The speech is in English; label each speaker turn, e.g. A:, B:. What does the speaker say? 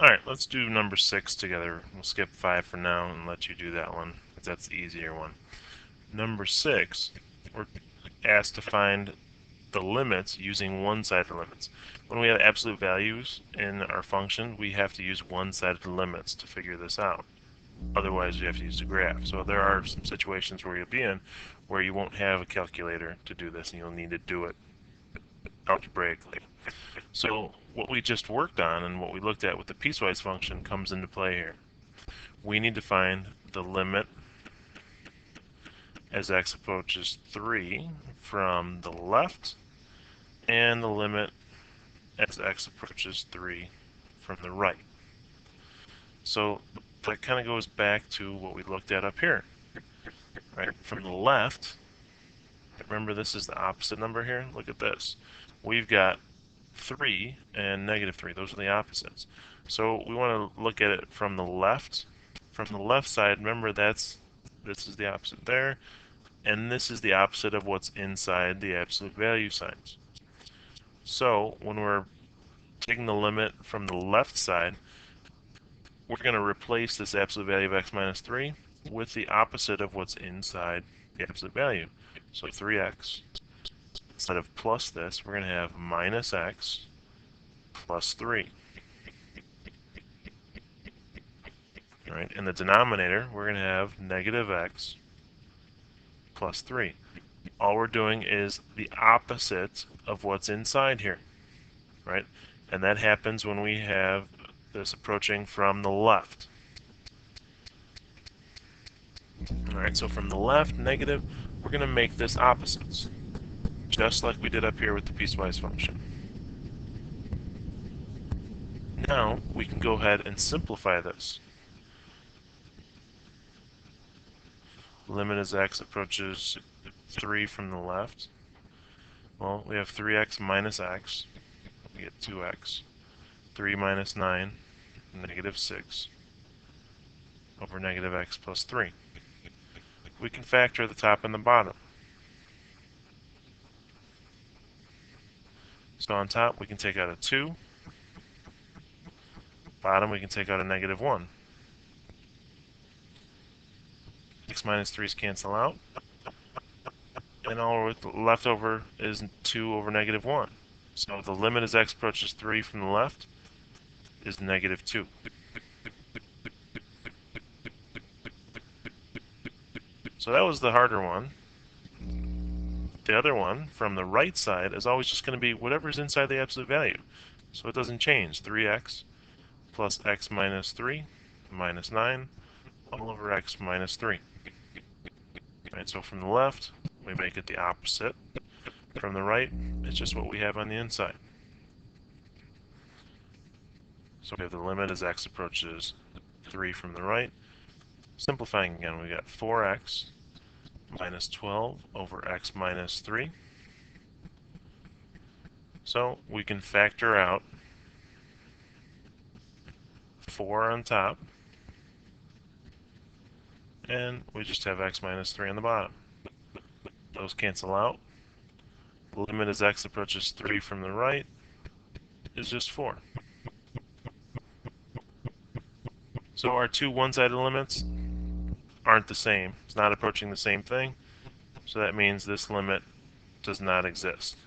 A: Alright, let's do number 6 together. We'll skip 5 for now and let you do that one, because that's the easier one. Number 6, we're asked to find the limits using one-sided limits. When we have absolute values in our function, we have to use one-sided limits to figure this out. Otherwise, you have to use the graph. So there are some situations where you'll be in where you won't have a calculator to do this, and you'll need to do it algebraically. So what we just worked on and what we looked at with the piecewise function comes into play here. We need to find the limit as x approaches 3 from the left, and the limit as x approaches 3 from the right. So that kind of goes back to what we looked at up here. Right? From the left, remember this is the opposite number here? Look at this. We've got 3 and negative 3. Those are the opposites. So we want to look at it from the left. From the left side, remember this is the opposite there, and this is the opposite of what's inside the absolute value signs. So when we're taking the limit from the left side, we're going to replace this absolute value of x minus 3 with the opposite of what's inside the absolute value. So 3x, instead of plus this, we're going to have minus x plus 3. All right, in the denominator, we're going to have negative x plus 3. All we're doing is the opposite of what's inside here, right? And that happens when we have this approaching from the left. All right, so from the left, negative, we're going to make this opposites, just like we did up here with the piecewise function. Now we can go ahead and simplify this. Limit as x approaches 3 from the left. Well, we have 3x minus x. We get 2x. 3 minus 9, negative 6, over negative x plus 3. We can factor the top and the bottom. So on top, we can take out a 2. Bottom, we can take out a negative 1. X minus 3's cancel out. And all we're left over is 2 over negative 1. So the limit as x approaches 3 from the left is negative 2. So that was the harder one. The other one, from the right side, is always just going to be whatever's inside the absolute value. So it doesn't change. 3x plus x minus 3 minus 9 all over x minus 3. Right, so from the left, we make it the opposite. From the right, it's just what we have on the inside. So we have the limit as x approaches 3 from the right. Simplifying again, we got 4x minus 12 over x minus 3. So we can factor out 4 on top, and we just have x minus 3 on the bottom. Those cancel out. The limit as x approaches 3 from the right is just 4. So our two one-sided limits aren't the same. It's not approaching the same thing. So that means this limit does not exist.